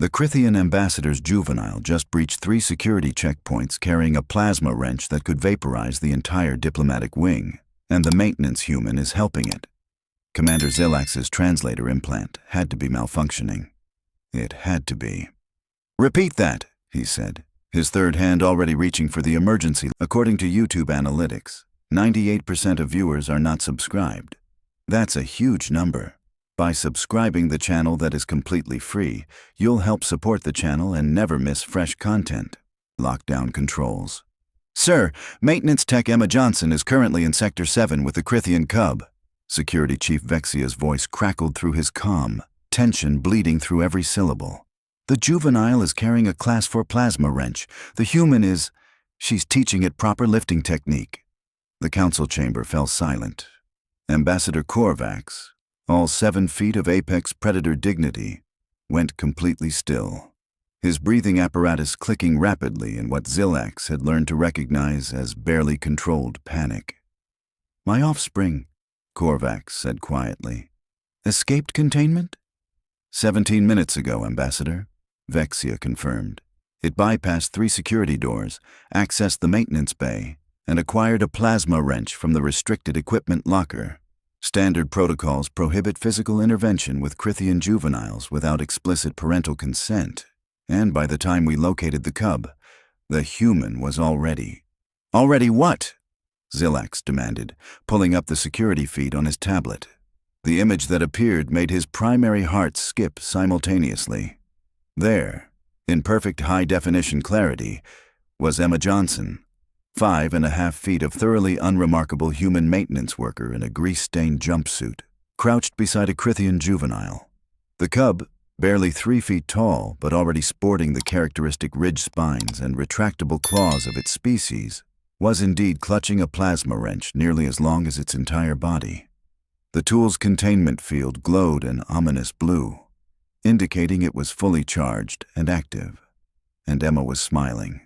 The Critian ambassador's juvenile just breached 3 security checkpoints carrying a plasma wrench that could vaporize the entire diplomatic wing, and the maintenance human is helping it. Commander Zilax's translator implant had to be malfunctioning. It had to be. "Repeat that," he said, his third hand already reaching for the emergency. According to YouTube analytics, 98% of viewers are not subscribed. That's a huge number. By subscribing the channel that is completely free, you'll help support the channel and never miss fresh content. Lockdown controls. "Sir, Maintenance Tech Emma Johnson is currently in Sector 7 with the Critian Cub." Security Chief Vexia's voice crackled through his calm, tension bleeding through every syllable. "The juvenile is carrying a Class 4 plasma wrench. The human is... she's teaching it proper lifting technique." The council chamber fell silent. Ambassador Korvax, all 7 feet of apex predator dignity, went completely still, his breathing apparatus clicking rapidly in what Zilax had learned to recognize as barely controlled panic. "My offspring," Korvax said quietly. "Escaped containment?" 17 minutes ago, Ambassador," Vexia confirmed. "It bypassed 3 security doors, accessed the maintenance bay, and acquired a plasma wrench from the restricted equipment locker. Standard protocols prohibit physical intervention with Critian juveniles without explicit parental consent, and by the time we located the cub, the human was already... "Already what?" Zilax demanded, pulling up the security feed on his tablet. The image that appeared made his primary heart skip simultaneously. There, in perfect high-definition clarity, was Emma Johnson, 5.5 feet of thoroughly unremarkable human maintenance worker in a grease-stained jumpsuit, crouched beside a Critian juvenile. The cub, barely 3 feet tall but already sporting the characteristic ridge spines and retractable claws of its species, was indeed clutching a plasma wrench nearly as long as its entire body. The tool's containment field glowed an ominous blue, indicating it was fully charged and active, and Emma was smiling.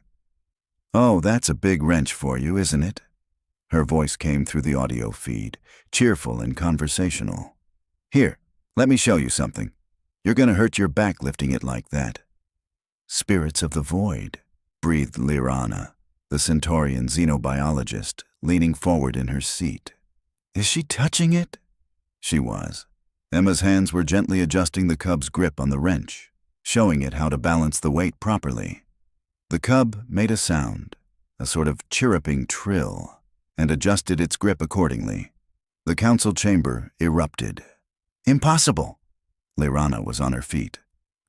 "Oh, that's a big wrench for you, isn't it?" Her voice came through the audio feed, cheerful and conversational. "Here, let me show you something. You're gonna hurt your back lifting it like that." "Spirits of the void," breathed Lirana, the Centaurian xenobiologist, leaning forward in her seat. "Is she touching it?" She was. Emma's hands were gently adjusting the cub's grip on the wrench, showing it how to balance the weight properly. The cub made a sound, a sort of chirruping trill, and adjusted its grip accordingly. The council chamber erupted. "Impossible!" Lirana was on her feet.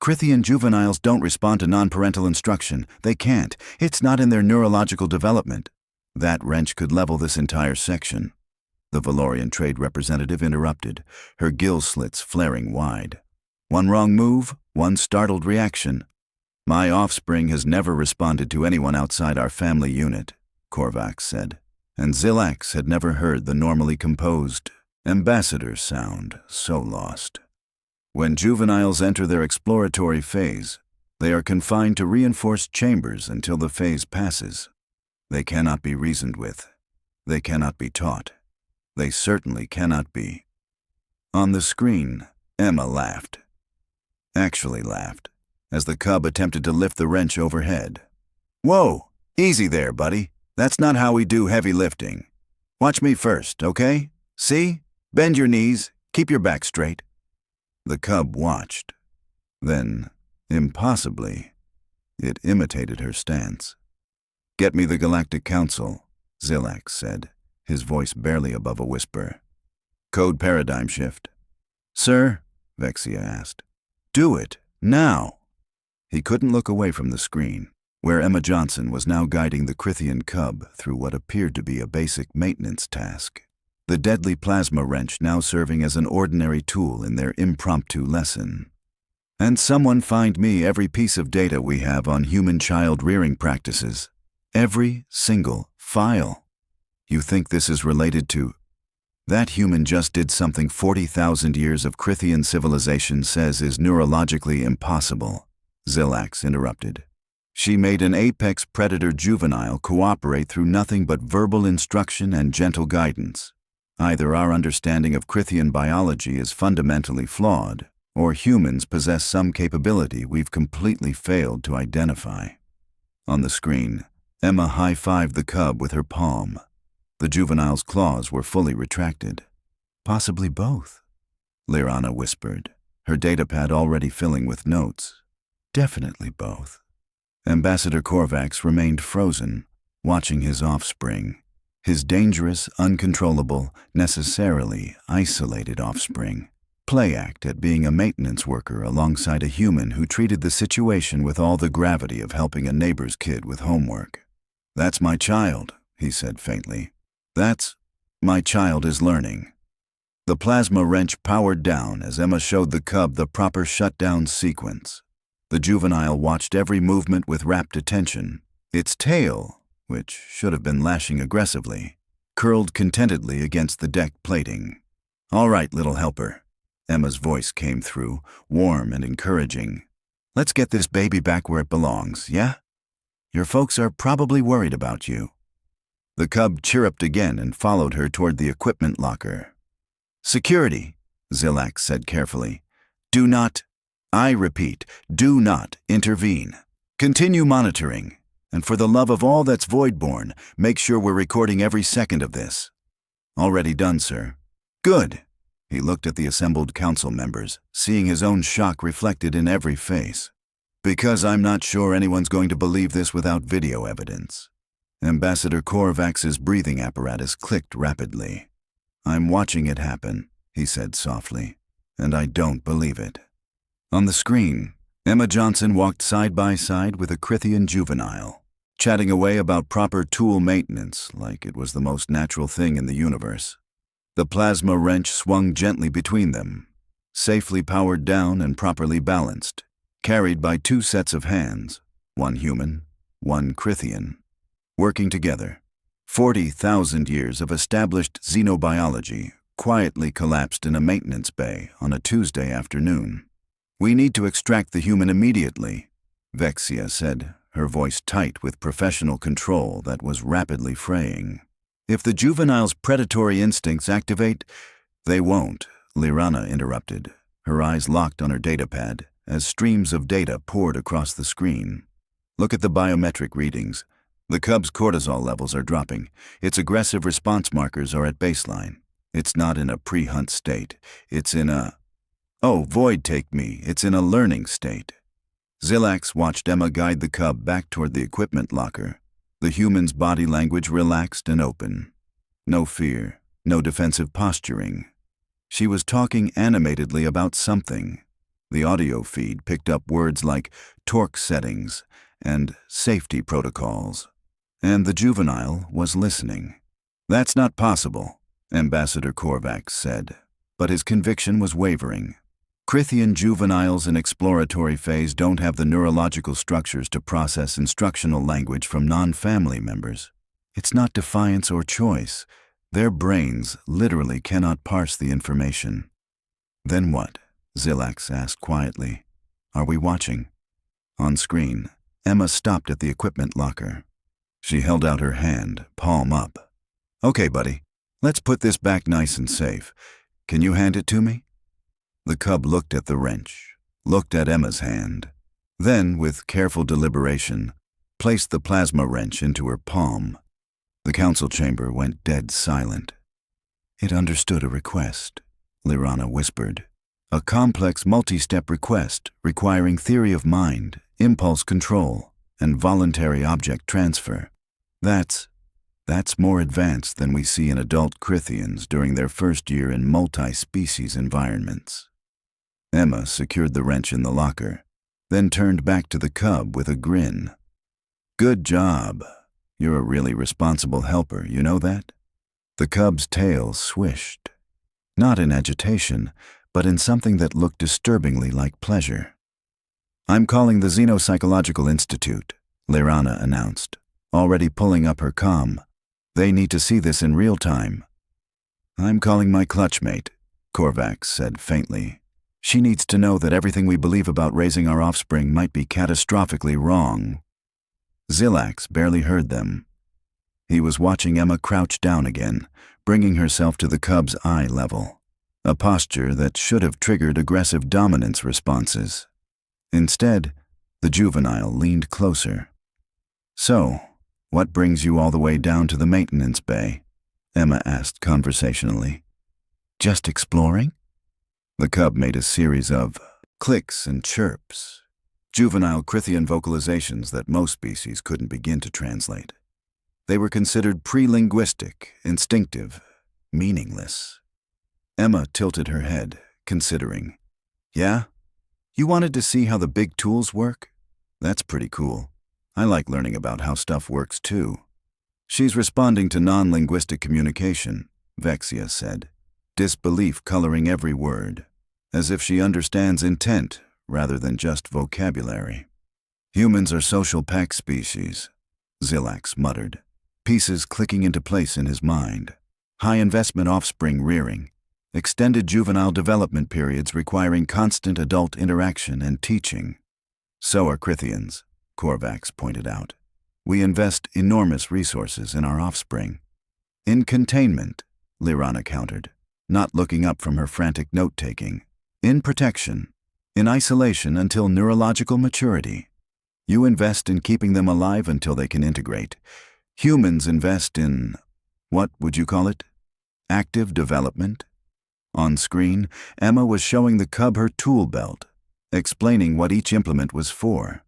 "Critian juveniles don't respond to non-parental instruction. They can't. It's not in their neurological development. That wrench could level this entire section." The Valorian trade representative interrupted, her gill slits flaring wide. "One wrong move, one startled reaction. My offspring has never responded to anyone outside our family unit," Korvax said, and Zilax had never heard the normally composed ambassador sound so lost. When juveniles enter their exploratory phase, they are confined to reinforced chambers until the phase passes. They cannot be reasoned with. They cannot be taught. They certainly cannot be. On the screen, Emma laughed. Actually laughed, as the cub attempted to lift the wrench overhead. "Whoa, easy there, buddy. That's not how we do heavy lifting. Watch me first, okay? See? Bend your knees, keep your back straight." The cub watched. Then, impossibly, it imitated her stance. "Get me the Galactic Council," Zilax said, his voice barely above a whisper. "Code paradigm shift." "Sir?" Vexia asked. "Do it, now." He couldn't look away from the screen, where Emma Johnson was now guiding the Critian cub through what appeared to be a basic maintenance task. The deadly plasma wrench now serving as an ordinary tool in their impromptu lesson. "And someone find me every piece of data we have on human child rearing practices. Every single file. You think this is related to... That human just did something 40,000 years of Critian civilization says is neurologically impossible," Zilax interrupted. "She made an apex predator juvenile cooperate through nothing but verbal instruction and gentle guidance. Either our understanding of Critian biology is fundamentally flawed, or humans possess some capability we've completely failed to identify. On the screen, Emma high-fived the cub with her palm. The juvenile's claws were fully retracted. Possibly both, Lirana whispered, her datapad already filling with notes. Definitely both. Ambassador Korvax remained frozen, watching his offspring, his dangerous, uncontrollable, necessarily isolated offspring, play act at being a maintenance worker alongside a human who treated the situation with all the gravity of helping a neighbor's kid with homework. "That's my child," he said faintly. My child is learning." The plasma wrench powered down as Emma showed the cub the proper shutdown sequence. The juvenile watched every movement with rapt attention. Its tail, which should have been lashing aggressively, curled contentedly against the deck plating. "All right, little helper." Emma's voice came through, warm and encouraging. "Let's get this baby back where it belongs, yeah? Your folks are probably worried about you." The cub chirruped again and followed her toward the equipment locker. "Security," Zilax said carefully. I repeat, do not intervene. Continue monitoring, and for the love of all that's voidborn, make sure we're recording every second of this." "Already done, sir." "Good." He looked at the assembled council members, seeing his own shock reflected in every face. "Because I'm not sure anyone's going to believe this without video evidence." Ambassador Korvax's breathing apparatus clicked rapidly. "I'm watching it happen," he said softly, "and I don't believe it." On the screen, Emma Johnson walked side by side with a Critian juvenile, chatting away about proper tool maintenance like it was the most natural thing in the universe. The plasma wrench swung gently between them, safely powered down and properly balanced, carried by two sets of hands, one human, one Critian, working together. 40,000 years of established xenobiology quietly collapsed in a maintenance bay on a Tuesday afternoon. "We need to extract the human immediately," Vexia said, her voice tight with professional control that was rapidly fraying. "If the juvenile's predatory instincts activate—" "They won't," Lirana interrupted, her eyes locked on her datapad as streams of data poured across the screen. "Look at the biometric readings. The cub's cortisol levels are dropping. Its aggressive response markers are at baseline. It's not in a pre-hunt state. It's in a— Oh, void take me, it's in a learning state." Zilax watched Emma guide the cub back toward the equipment locker, the human's body language relaxed and open. No fear, no defensive posturing. She was talking animatedly about something. The audio feed picked up words like torque settings and safety protocols. And the juvenile was listening. "That's not possible," Ambassador Korvax said, but his conviction was wavering. Critian juveniles in exploratory phase don't have the neurological structures to process instructional language from non-family members. It's not defiance or choice. Their brains literally cannot parse the information. "Then what?" Zilax asked quietly. "Are we watching?" On screen, Emma stopped at the equipment locker. She held out her hand, palm up. "Okay, buddy, let's put this back nice and safe. Can you hand it to me?" The cub looked at the wrench, looked at Emma's hand, then, with careful deliberation, placed the plasma wrench into her palm. The council chamber went dead silent. "It understood a request," Lirana whispered. "A complex multi-step request requiring theory of mind, impulse control, and voluntary object transfer. That's more advanced than we see in adult Critians during their first year in multi-species environments." Emma secured the wrench in the locker, then turned back to the cub with a grin. "Good job. You're a really responsible helper, you know that?" The cub's tail swished, not in agitation, but in something that looked disturbingly like pleasure. "I'm calling the Xenopsychological Institute," Lirana announced, already pulling up her comm. "They need to see this in real time." "I'm calling my clutchmate," Korvax said faintly. "She needs to know that everything we believe about raising our offspring might be catastrophically wrong." Zilax barely heard them. He was watching Emma crouch down again, bringing herself to the cub's eye level. a posture that should have triggered aggressive dominance responses. Instead, the juvenile leaned closer. "So, what brings you all the way down to the maintenance bay?" Emma asked conversationally. "Just exploring?" The cub made a series of clicks and chirps, juvenile Critian vocalizations that most species couldn't begin to translate. They were considered pre-linguistic, instinctive, meaningless. Emma tilted her head, considering. "Yeah? You wanted to see how the big tools work? That's pretty cool. I like learning about how stuff works too." "She's responding to non-linguistic communication," Vexia said, disbelief coloring every word, as if she understands intent rather than just vocabulary. "Humans are social pack species," Zilax muttered, pieces clicking into place in his mind. High investment offspring rearing, extended juvenile development periods requiring constant adult interaction and teaching. "So are Critians," Korvax pointed out. "We invest enormous resources in our offspring." "In containment," Lirana countered, not looking up from her frantic note-taking. "In protection. In isolation until neurological maturity. You invest in keeping them alive until they can integrate. Humans invest in, what would you call it? Active development?" On screen, Emma was showing the cub her tool belt, explaining what each implement was for.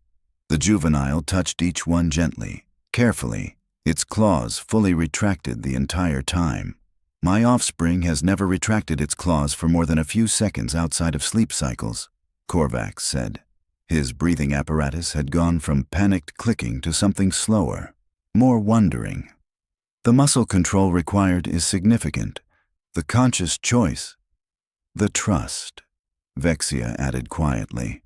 The juvenile touched each one gently, carefully, its claws fully retracted the entire time. "My offspring has never retracted its claws for more than a few seconds outside of sleep cycles," Korvax said. His breathing apparatus had gone from panicked clicking to something slower, more wondering. "The muscle control required is significant. The conscious choice. The trust," Vexia added quietly.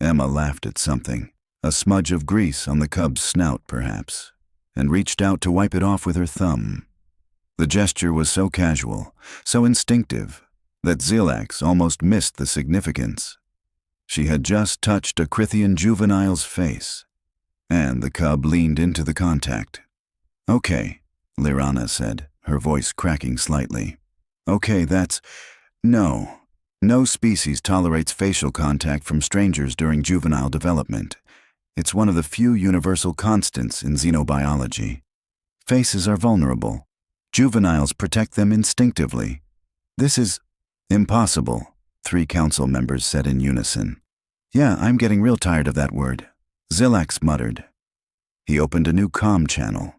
Emma laughed at something, a smudge of grease on the cub's snout perhaps, and reached out to wipe it off with her thumb. The gesture was so casual, so instinctive, that Zilax almost missed the significance. She had just touched a Critian juvenile's face, and the cub leaned into the contact. "Okay," Lirana said, her voice cracking slightly. "Okay, No species tolerates facial contact from strangers during juvenile development. It's one of the few universal constants in xenobiology. Faces are vulnerable. Juveniles protect them instinctively. This is impossible," 3 council members said in unison. "Yeah, I'm getting real tired of that word," Zilax muttered. He opened a new comm channel.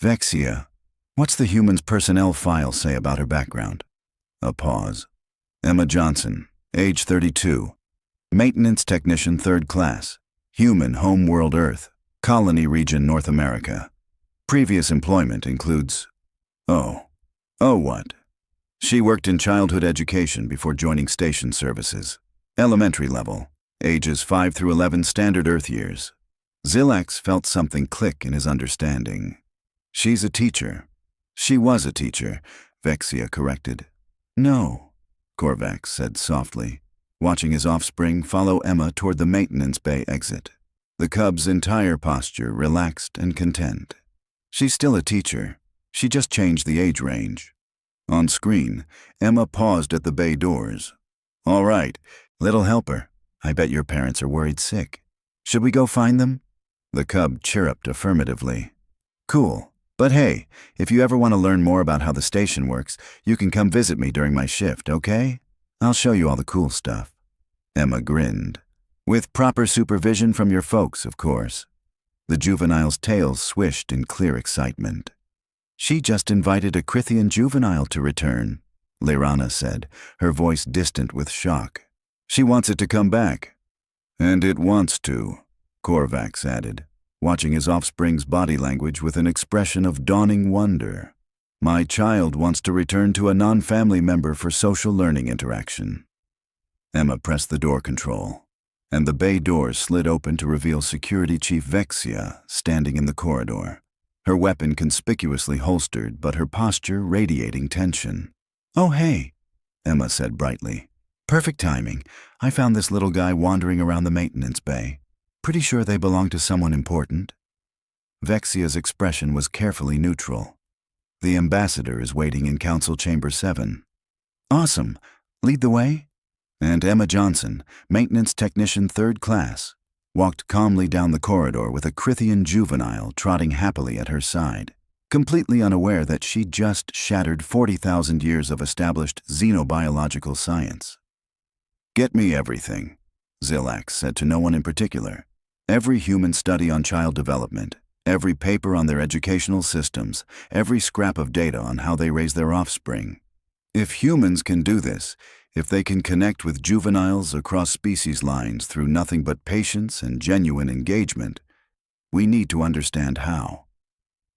"Vexia, what's the human's personnel file say about her background?" A pause. "Emma Johnson, age 32, maintenance technician 3rd class, human homeworld Earth, colony region North America. Previous employment includes..." Oh what? "She worked in childhood education before joining station services. Elementary level, ages 5 through 11 standard Earth years." Zilax felt something click in his understanding. "She's a teacher." "She was a teacher," Vexia corrected. "No," Korvax said softly, watching his offspring follow Emma toward the maintenance bay exit. The cub's entire posture relaxed and content. "She's still a teacher. She just changed the age range." On screen, Emma paused at the bay doors. "All right, little helper. I bet your parents are worried sick. Should we go find them?" The cub chirruped affirmatively. "Cool. But hey, if you ever want to learn more about how the station works, you can come visit me during my shift, okay? I'll show you all the cool stuff." Emma grinned. "With proper supervision from your folks, of course." The juvenile's tail swished in clear excitement. "She just invited a Critian juvenile to return," Lirana said, her voice distant with shock. "She wants it to come back." "And it wants to," Korvax added, watching his offspring's body language with an expression of dawning wonder. "My child wants to return to a non-family member for social learning interaction." Emma pressed the door control, and the bay doors slid open to reveal Security Chief Vexia standing in the corridor, her weapon conspicuously holstered but her posture radiating tension. "Oh, hey," Emma said brightly. "Perfect timing. I found this little guy wandering around the maintenance bay. Pretty sure they belong to someone important." Vexia's expression was carefully neutral. "The ambassador is waiting in Council Chamber 7. Awesome. Lead the way? And Emma Johnson, maintenance technician 3rd class, walked calmly down the corridor with a Critian juvenile trotting happily at her side, completely unaware that she'd just shattered 40,000 years of established xenobiological science. Get me everything, Zilax said to no one in particular. Every human study on child development, every paper on their educational systems, every scrap of data on how they raise their offspring. If humans can do this, if they can connect with juveniles across species lines through nothing but patience and genuine engagement, we need to understand how.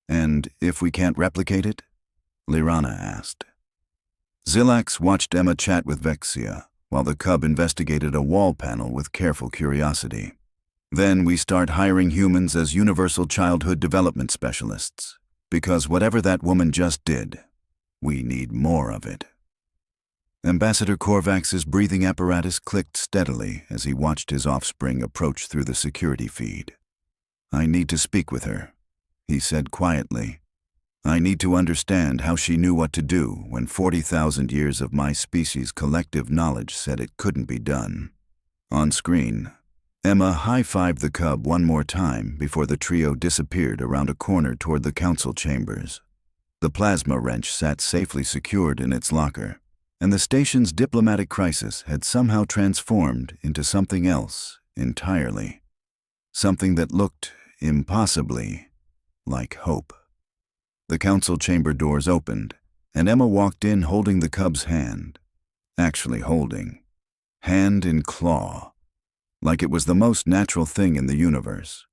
And if we can't replicate it? Lirana asked. Zilax watched Emma chat with Vexia, while the cub investigated a wall panel with careful curiosity. Then we start hiring humans as universal childhood development specialists, because whatever that woman just did, we need more of it. Ambassador Korvax's breathing apparatus clicked steadily as he watched his offspring approach through the security feed. I need to speak with her, he said quietly. I need to understand how she knew what to do when 40,000 years of my species' collective knowledge said it couldn't be done. On screen, Emma high-fived the cub one more time before the trio disappeared around a corner toward the council chambers. The plasma wrench sat safely secured in its locker, and the station's diplomatic crisis had somehow transformed into something else entirely. Something that looked impossibly like hope. The council chamber doors opened, and Emma walked in holding the cub's hand. Actually holding. Hand in claw. Like it was the most natural thing in the universe.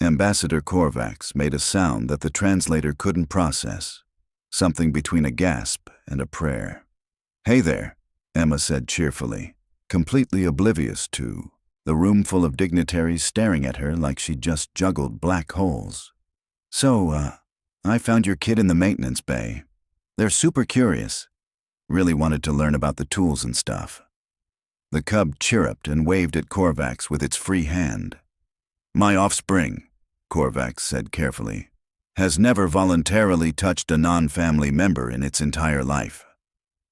Ambassador Korvax made a sound that the translator couldn't process, something between a gasp and a prayer. Hey there, Emma said cheerfully, completely oblivious to the room full of dignitaries staring at her like she'd just juggled black holes. So, I found your kid in the maintenance bay. They're super curious. Really wanted to learn about the tools and stuff. The cub chirruped and waved at Korvax with its free hand. My offspring, Korvax said carefully, has never voluntarily touched a non-family member in its entire life.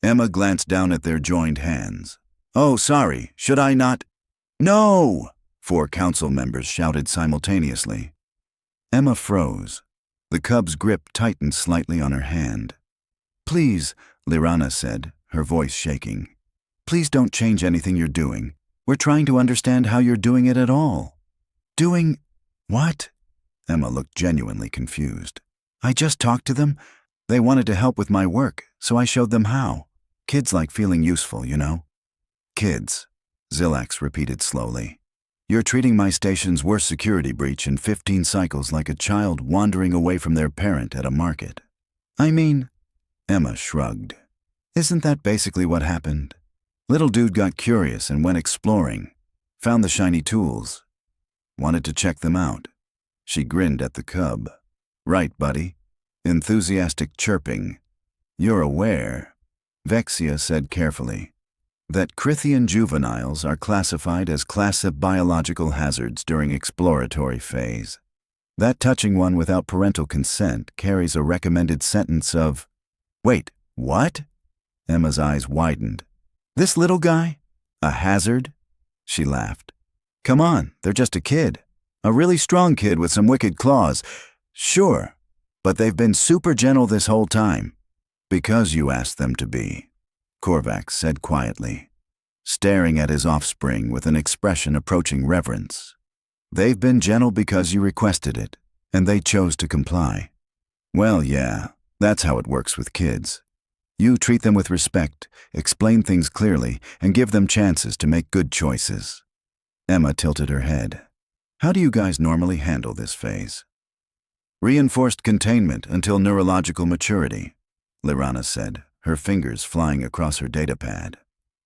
Emma glanced down at their joined hands. Oh, sorry, should I not? No! 4 council members shouted simultaneously. Emma froze. The cub's grip tightened slightly on her hand. Please, Lirana said, her voice shaking. Please don't change anything you're doing. We're trying to understand how you're doing it at all. Doing what? Emma looked genuinely confused. I just talked to them. They wanted to help with my work, so I showed them how. Kids like feeling useful, you know? Kids, Zilax repeated slowly. You're treating my station's worst security breach in 15 cycles like a child wandering away from their parent at a market. I mean, Emma shrugged. Isn't that basically what happened? Little dude got curious and went exploring, found the shiny tools, wanted to check them out. She grinned at the cub. Right, buddy. Enthusiastic chirping. You're aware, Vexia said carefully, that Critian juveniles are classified as class of biological hazards during exploratory phase. That touching one without parental consent carries a recommended sentence of, Wait, what? Emma's eyes widened. This little guy? A hazard? She laughed. Come on, they're just a kid. A really strong kid with some wicked claws. Sure, but they've been super gentle this whole time. Because you asked them to be, Korvax said quietly, staring at his offspring with an expression approaching reverence. They've been gentle because you requested it, and they chose to comply. Well, yeah, that's how it works with kids. You treat them with respect, explain things clearly, and give them chances to make good choices. Emma tilted her head. How do you guys normally handle this phase? Reinforced containment until neurological maturity, Lirana said, her fingers flying across her datapad.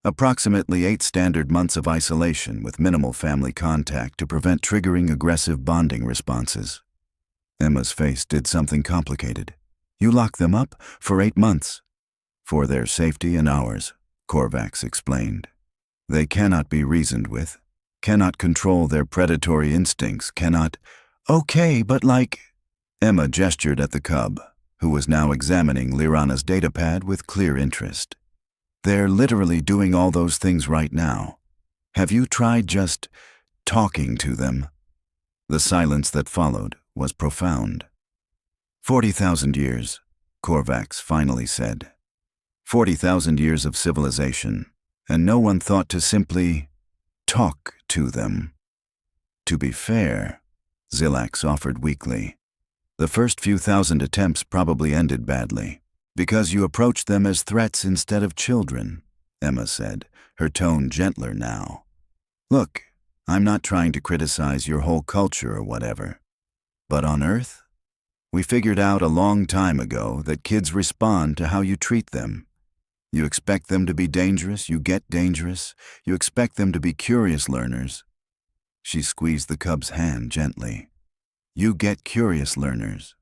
Approximately 8 standard months of isolation with minimal family contact to prevent triggering aggressive bonding responses. Emma's face did something complicated. You lock them up for 8 months. For their safety and ours, Korvax explained. They cannot be reasoned with, cannot control their predatory instincts, cannot... Okay, but like... Emma gestured at the cub, who was now examining Lirana's datapad with clear interest. They're literally doing all those things right now. Have you tried just talking to them?" The silence that followed was profound. 40,000 years, Korvax finally said. 40,000 years of civilization, and no one thought to simply talk to them. To be fair, Zilax offered weakly, the first few thousand attempts probably ended badly, because you approached them as threats instead of children, Emma said, her tone gentler now. Look, I'm not trying to criticize your whole culture or whatever, but on Earth, we figured out a long time ago that kids respond to how you treat them. You expect them to be dangerous, you get dangerous. You expect them to be curious learners. She squeezed the cub's hand gently. You get curious learners.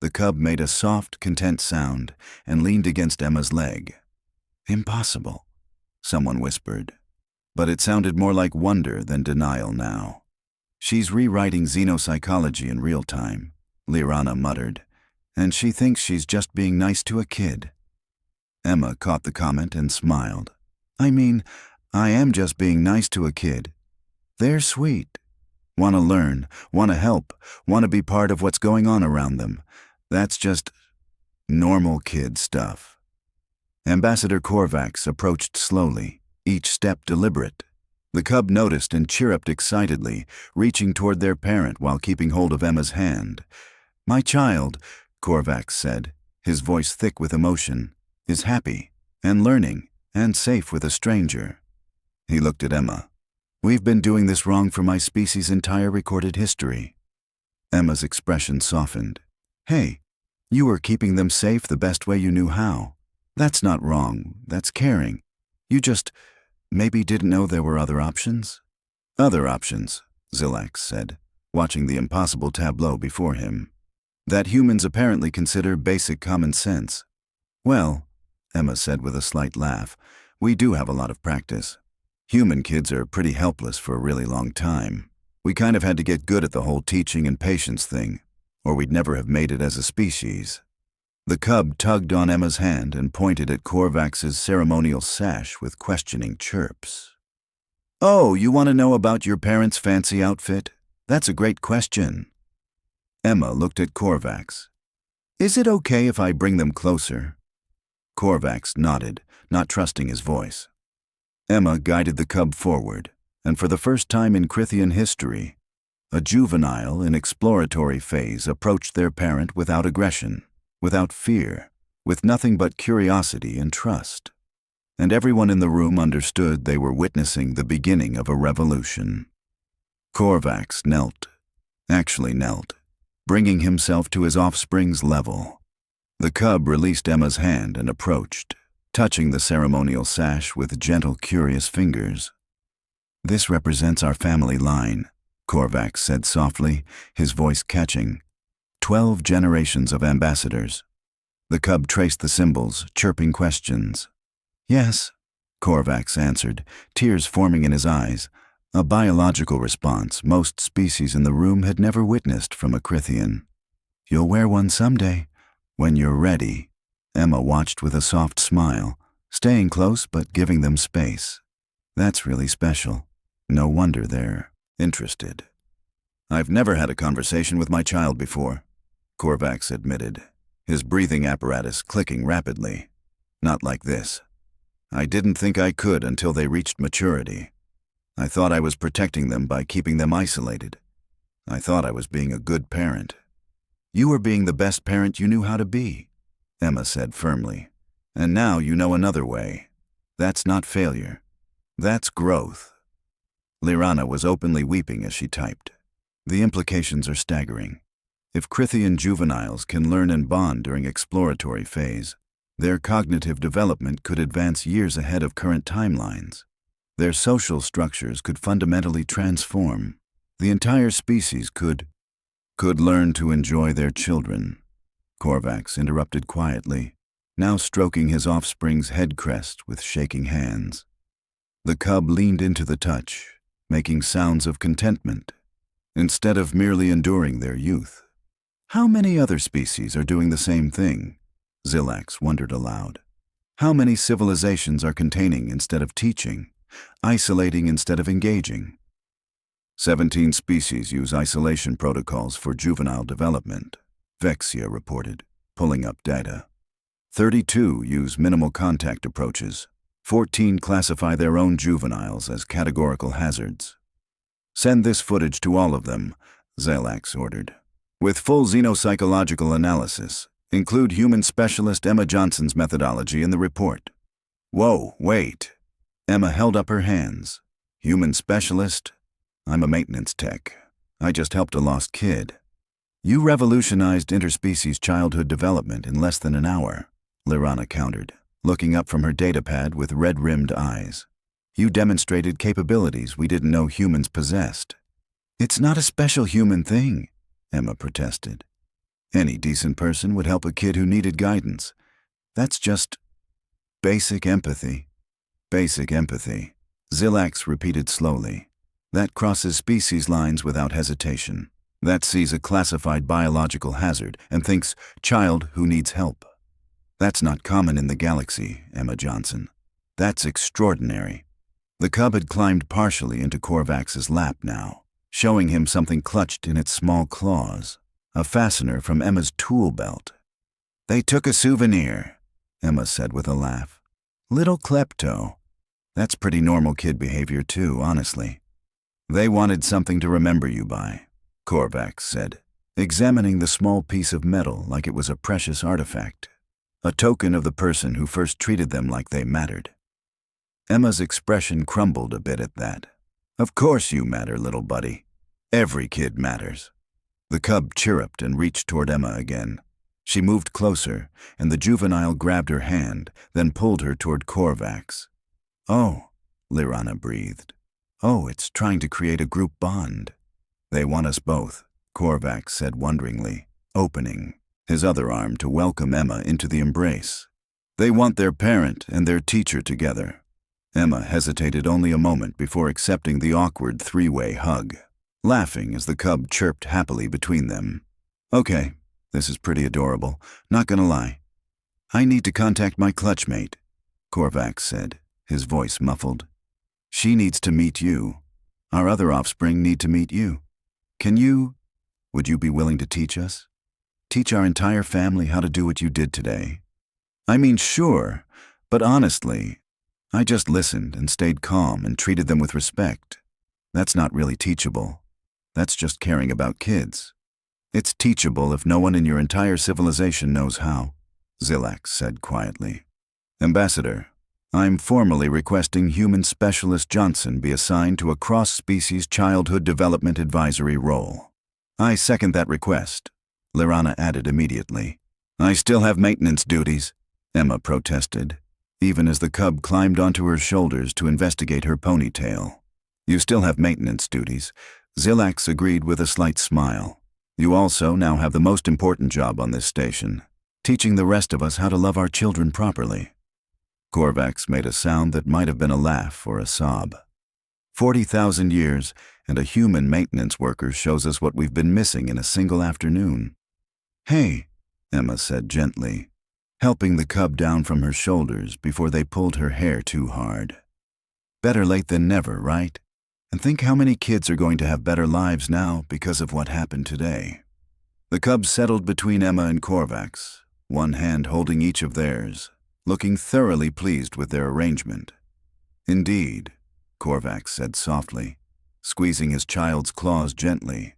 The cub made a soft, content sound and leaned against Emma's leg. Impossible, someone whispered. But it sounded more like wonder than denial now. She's rewriting xenopsychology in real time, Lirana muttered, and she thinks she's just being nice to a kid. Emma caught the comment and smiled. I mean, I am just being nice to a kid. They're sweet. Want to learn, want to help, want to be part of what's going on around them. That's just normal kid stuff. Ambassador Korvax approached slowly, each step deliberate. The cub noticed and chirruped excitedly, reaching toward their parent while keeping hold of Emma's hand. My child, Korvax said, his voice thick with emotion, is happy and learning and safe with a stranger. He looked at Emma. We've been doing this wrong for my species' entire recorded history. Emma's expression softened. Hey, you were keeping them safe the best way you knew how. That's not wrong, that's caring. You just maybe didn't know there were other options? Other options, Zilax said, watching the impossible tableau before him. That humans apparently consider basic common sense. Well, Emma said with a slight laugh, we do have a lot of practice. Human kids are pretty helpless for a really long time. We kind of had to get good at the whole teaching and patience thing, or we'd never have made it as a species. The cub tugged on Emma's hand and pointed at Korvax's ceremonial sash with questioning chirps. Oh, you want to know about your parents' fancy outfit? That's a great question. Emma looked at Korvax. Is it okay if I bring them closer? Korvax nodded, not trusting his voice. Emma guided the cub forward, and for the first time in Critian history, a juvenile in exploratory phase approached their parent without aggression, without fear, with nothing but curiosity and trust. And everyone in the room understood they were witnessing the beginning of a revolution. Korvax knelt, bringing himself to his offspring's level. The cub released Emma's hand and approached, touching the ceremonial sash with gentle, curious fingers. This represents our family line, Korvax said softly, his voice catching. 12 generations of ambassadors. The cub traced the symbols, chirping questions. Yes, Korvax answered, tears forming in his eyes, a biological response most species in the room had never witnessed from a Critian. You'll wear one someday, when you're ready. Emma watched with a soft smile, staying close but giving them space. That's really special. No wonder they're interested. I've never had a conversation with my child before, Korvax admitted, his breathing apparatus clicking rapidly. Not like this. I didn't think I could until they reached maturity. I thought I was protecting them by keeping them isolated. I thought I was being a good parent. You were being the best parent you knew how to be, Emma said firmly. And now you know another way. That's not failure. That's growth. Lirana was openly weeping as she typed. The implications are staggering. If Critian juveniles can learn and bond during exploratory phase, their cognitive development could advance years ahead of current timelines. Their social structures could fundamentally transform. The entire species could learn to enjoy their children. Korvax interrupted quietly, now stroking his offspring's head crest with shaking hands. The cub leaned into the touch, making sounds of contentment, instead of merely enduring their youth. How many other species are doing the same thing? Zilax wondered aloud. How many civilizations are containing instead of teaching, isolating instead of engaging? 17 species use isolation protocols for juvenile development, Vexia reported, pulling up data. 32 use minimal contact approaches. 14 classify their own juveniles as categorical hazards. Send this footage to all of them, Zelax ordered. With full xenopsychological analysis, include human specialist Emma Johnson's methodology in the report. Whoa, wait. Emma held up her hands. Human specialist? I'm a maintenance tech. I just helped a lost kid. You revolutionized interspecies childhood development in less than an hour, Lirana countered, looking up from her datapad with red-rimmed eyes. You demonstrated capabilities we didn't know humans possessed. It's not a special human thing, Emma protested. Any decent person would help a kid who needed guidance. That's just basic empathy. Basic empathy, Zelax repeated slowly. That crosses species lines without hesitation. That sees a classified biological hazard and thinks, child who needs help. That's not common in the galaxy, Emma Johnson. That's extraordinary. The cub had climbed partially into Korvax's lap now, showing him something clutched in its small claws, a fastener from Emma's tool belt. They took a souvenir, Emma said with a laugh. Little klepto. That's pretty normal kid behavior too, honestly. They wanted something to remember you by, Korvax said, examining the small piece of metal like it was a precious artifact, a token of the person who first treated them like they mattered. Emma's expression crumbled a bit at that. Of course you matter, little buddy. Every kid matters. The cub chirruped and reached toward Emma again. She moved closer, and the juvenile grabbed her hand, then pulled her toward Korvax. Oh, Lirana breathed. Oh, it's trying to create a group bond. They want us both, Korvax said wonderingly, opening his other arm to welcome Emma into the embrace. They want their parent and their teacher together. Emma hesitated only a moment before accepting the awkward three-way hug, laughing as the cub chirped happily between them. Okay, this is pretty adorable, not gonna lie. I need to contact my clutchmate, Korvax said, his voice muffled. She needs to meet you. Our other offspring need to meet you. Would you be willing to teach us? Teach our entire family how to do what you did today? I mean, sure, but honestly, I just listened and stayed calm and treated them with respect. That's not really teachable. That's just caring about kids. It's teachable if no one in your entire civilization knows how, Zelax said quietly. Ambassador, I'm formally requesting Human Specialist Johnson be assigned to a cross-species childhood development advisory role. I second that request, Lirana added immediately. I still have maintenance duties, Emma protested, even as the cub climbed onto her shoulders to investigate her ponytail. You still have maintenance duties, Zelax agreed with a slight smile. You also now have the most important job on this station, teaching the rest of us how to love our children properly. Korvax made a sound that might have been a laugh or a sob. 40,000 years, and a human maintenance worker shows us what we've been missing in a single afternoon. Hey, Emma said gently, helping the cub down from her shoulders before they pulled her hair too hard. Better late than never, right? And think how many kids are going to have better lives now because of what happened today. The cub settled between Emma and Korvax, one hand holding each of theirs, looking thoroughly pleased with their arrangement. Indeed, Korvax said softly, squeezing his child's claws gently.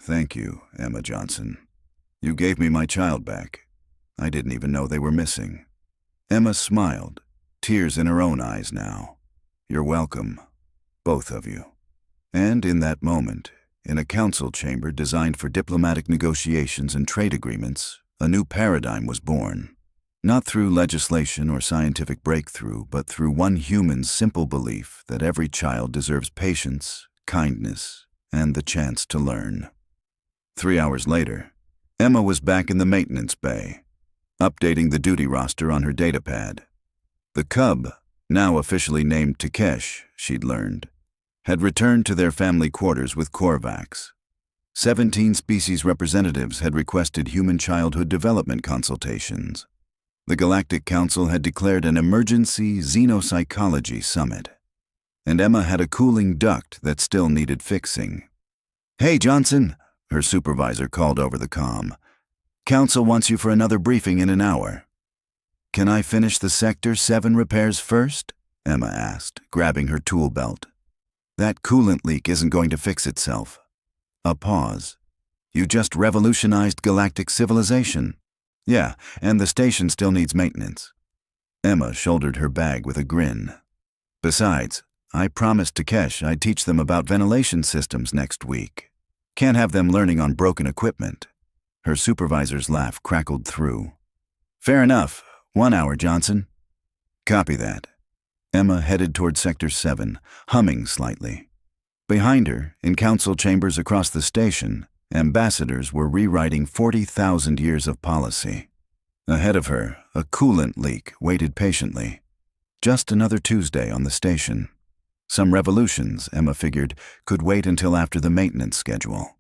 Thank you, Emma Johnson. You gave me my child back. I didn't even know they were missing. Emma smiled, tears in her own eyes now. You're welcome, both of you. And in that moment, in a council chamber designed for diplomatic negotiations and trade agreements, a new paradigm was born. Not through legislation or scientific breakthrough, but through one human's simple belief that every child deserves patience, kindness, and the chance to learn. 3 hours later, Emma was back in the maintenance bay, updating the duty roster on her datapad. The cub, now officially named Takesh, she'd learned, had returned to their family quarters with Korvax. 17 species representatives had requested human childhood development consultations. The Galactic Council had declared an emergency xenopsychology summit, and Emma had a cooling duct that still needed fixing. "Hey, Johnson," her supervisor called over the comm. "Council wants you for another briefing in an hour." "Can I finish the Sector 7 repairs first?" Emma asked, grabbing her tool belt. "That coolant leak isn't going to fix itself." A pause. "You just revolutionized galactic civilization." "Yeah, and the station still needs maintenance." Emma shouldered her bag with a grin. "Besides, I promised Takesh I'd teach them about ventilation systems next week. Can't have them learning on broken equipment." Her supervisor's laugh crackled through. "Fair enough. 1 hour, Johnson." "Copy that." Emma headed toward Sector 7, humming slightly. Behind her, in council chambers across the station, ambassadors were rewriting 40,000 years of policy. Ahead of her, a coolant leak waited patiently. Just another Tuesday on the station. Some revolutions, Emma figured, could wait until after the maintenance schedule.